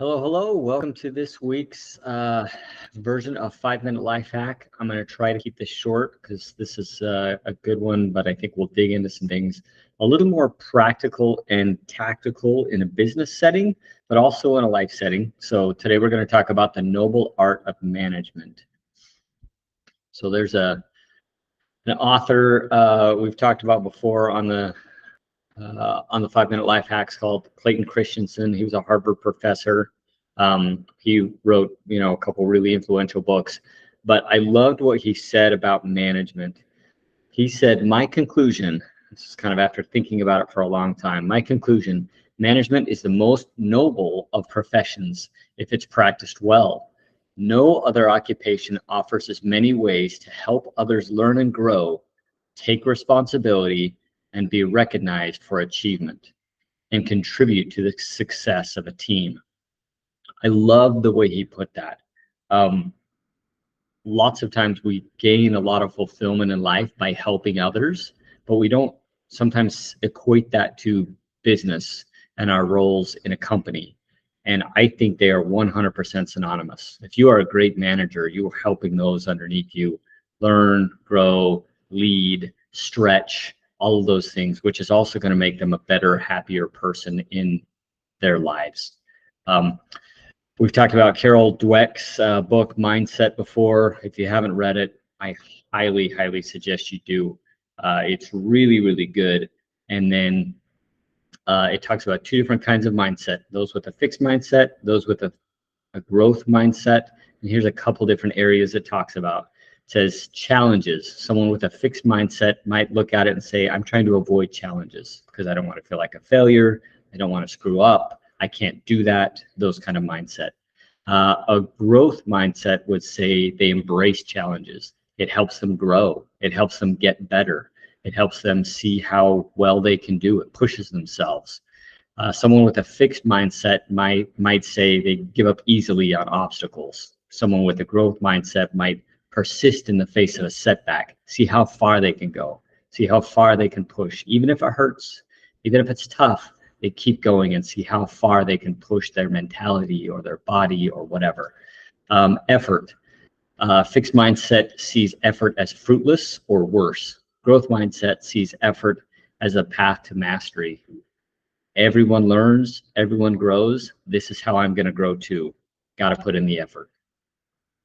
Hello, hello. Welcome to this week's version of 5-Minute Life Hack. I'm going to try to keep this short because this is a good one, but I think we'll dig into some things a little more practical and tactical in a business setting, but also in a life setting. So today we're going to talk about the noble art of management. So there's an author we've talked about before on the 5-Minute Life Hacks called Clayton Christensen. He was a Harvard professor. He wrote, a couple really influential books, but I loved what he said about management. He said, my conclusion, this is kind of after thinking about it for a long time, my conclusion, management is the most noble of professions if it's practiced well. No other occupation offers as many ways to help others learn and grow, take responsibility, and be recognized for achievement and contribute to the success of a team. I love the way he put that. Lots of times we gain a lot of fulfillment in life by helping others, but we don't sometimes equate that to business and our roles in a company. And I think they are 100% synonymous. If you are a great manager, you are helping those underneath you learn, grow, lead, stretch, all of those things, which is also going to make them a better, happier person in their lives. We've talked about Carol Dweck's book, Mindset, before. If you haven't read it, I highly, highly suggest you do. It's really, really good. And then it talks about two different kinds of mindset, those with a fixed mindset, those with a growth mindset. And here's a couple different areas it talks about. It says challenges. Someone with a fixed mindset might look at it and say, I'm trying to avoid challenges because I don't want to feel like a failure. I don't want to screw up. I can't do that. Those kind of mindset. A growth mindset would say they embrace challenges. It helps them grow. It helps them get better. It helps them see how well they can do it, pushes themselves. Someone with a fixed mindset might say they give up easily on obstacles. Someone with a growth mindset might persist in the face of a setback, see how far they can go, see how far they can push, even if it hurts, even if it's tough, they keep going and see how far they can push their mentality or their body or whatever. Effort. Fixed mindset sees effort as fruitless or worse. Growth mindset sees effort as a path to mastery. Everyone learns, everyone grows. This is how I'm going to grow too. Got to put in the effort.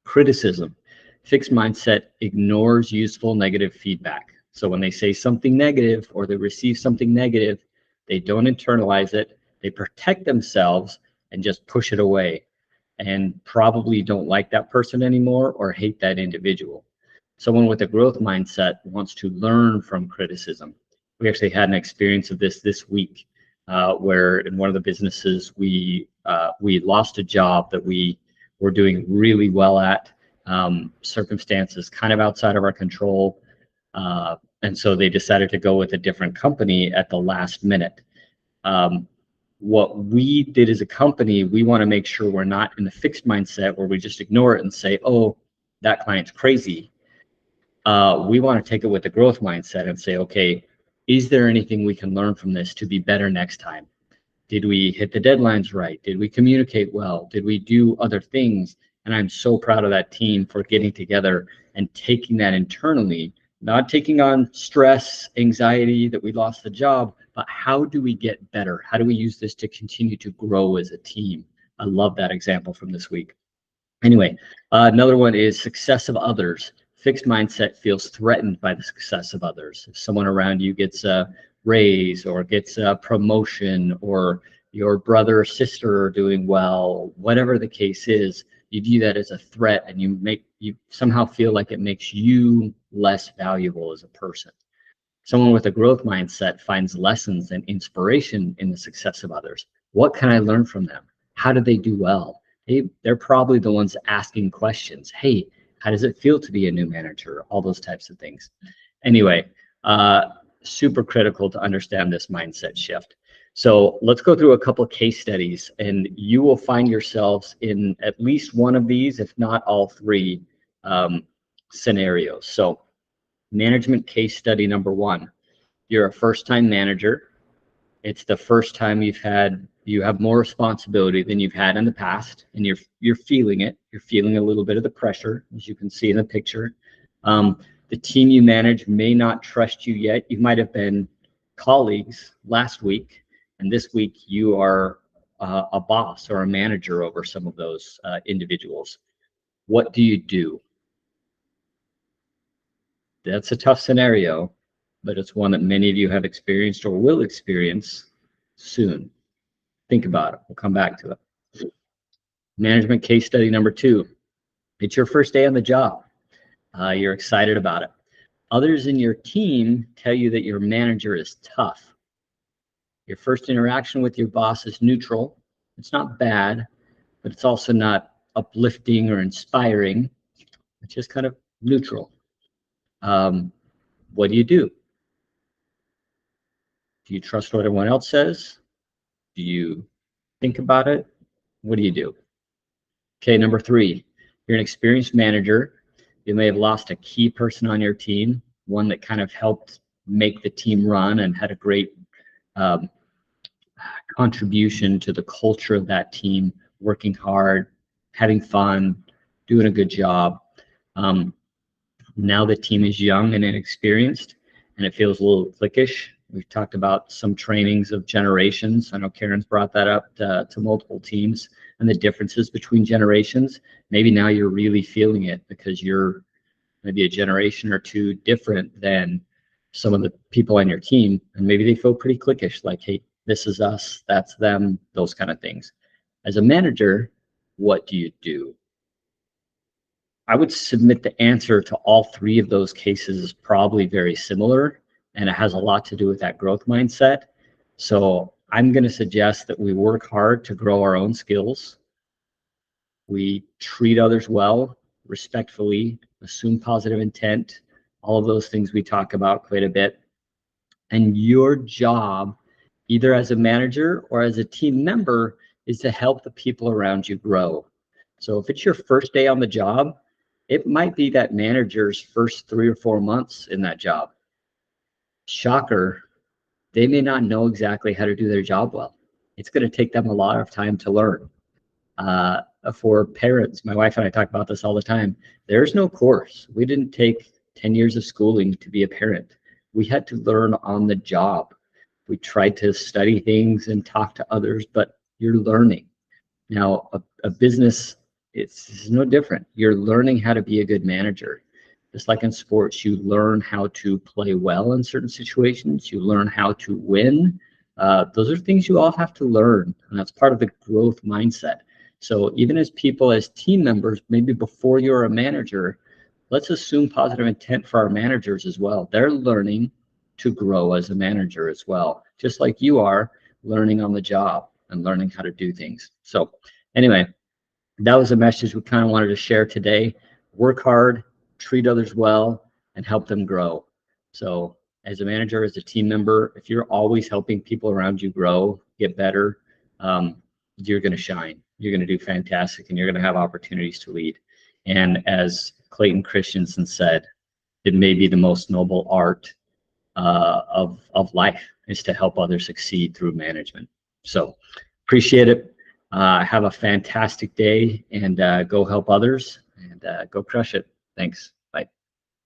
Criticism. Fixed mindset ignores useful negative feedback. So when they say something negative or they receive something negative, they don't internalize it. They protect themselves and just push it away and probably don't like that person anymore or hate that individual. Someone with a growth mindset wants to learn from criticism. We actually had an experience of this week where in one of the businesses we lost a job that we were doing really well at. Circumstances kind of outside of our control. And so they decided to go with a different company at the last minute. What we did as a company, we want to make sure we're not in the fixed mindset where we just ignore it and say, oh, that client's crazy. We want to take it with a growth mindset and say, okay, is there anything we can learn from this to be better next time? Did we hit the deadlines right? Did we communicate well? Did we do other things? And I'm so proud of that team for getting together and taking that internally, not taking on stress, anxiety that we lost the job, but how do we get better? How do we use this to continue to grow as a team? I love that example from this week. Anyway, another one is success of others. Fixed mindset feels threatened by the success of others. If someone around you gets a raise or gets a promotion or your brother or sister are doing well, whatever the case is, you view that as a threat and you somehow feel like it makes you less valuable as a person. Someone with a growth mindset finds lessons and inspiration in the success of others. What can I learn from them? How do they do well? They're probably the ones asking questions. Hey, how does it feel to be a new manager? All those types of things. Anyway, super critical to understand this mindset shift. So let's go through a couple of case studies and you will find yourselves in at least one of these, if not all three scenarios. So management case study number one, you're a first-time manager. It's the first time you've had You have more responsibility than you've had in the past, and you're feeling it. You're feeling a little bit of the pressure, as you can see in the picture. The team you manage may not trust you yet. You might have been colleagues last week, and this week you are a boss or a manager over some of those individuals. What do you do? That's a tough scenario, but it's one that many of you have experienced or will experience soon. Think about it. We'll come back to it. Management case study number 2. It's your first day on the job. You're excited about it. Others in your team tell you that your manager is tough. Your first interaction with your boss is neutral. It's not bad, but it's also not uplifting or inspiring. It's just kind of neutral. What do you do? Do you trust what everyone else says? Do you think about it? What do you do? Okay, number 3, you're an experienced manager. You may have lost a key person on your team, one that kind of helped make the team run and had a great contribution to the culture of that team, working hard, having fun, doing a good job. Now the team is young and inexperienced, and it feels a little cliquish. We've talked about some trainings of generations. I know Karen's brought that up to multiple teams and the differences between generations. Maybe now you're really feeling it because you're maybe a generation or 2 different than some of the people on your team, and maybe they feel pretty cliquish, like, hey, this is us, that's them, those kind of things. As a manager, what do you do? I would submit the answer to all 3 of those cases is probably very similar, and it has a lot to do with that growth mindset. So I'm going to suggest that we work hard to grow our own skills. We treat others well, respectfully, assume positive intent, all of those things we talk about quite a bit. And your job, either as a manager or as a team member, is to help the people around you grow. So if it's your first day on the job, it might be that manager's first 3 or 4 months in that job. Shocker, they may not know exactly how to do their job well. It's going to take them a lot of time to learn. For parents, my wife and I talk about this all the time. There's no course. We didn't take 10 years of schooling to be a parent. We had to learn on the job. We tried to study things and talk to others, but you're learning. Now, a business, it's no different. You're learning how to be a good manager. Just like in sports, you learn how to play well in certain situations. You learn how to win. Those are things you all have to learn, and that's part of the growth mindset. So even as people, as team members, maybe before you're a manager, let's assume positive intent for our managers as well. They're learning to grow as a manager as well, just like you are learning on the job and learning how to do things. So anyway, that was a message we kind of wanted to share today. Work hard, treat others well, and help them grow. So as a manager, as a team member, if you're always helping people around you grow, get better, you're going to shine. You're going to do fantastic, and you're going to have opportunities to lead. And as Clayton Christensen said, it may be the most noble art of life is to help others succeed through management. So appreciate it. Have a fantastic day, and go help others, and go crush it. Thanks.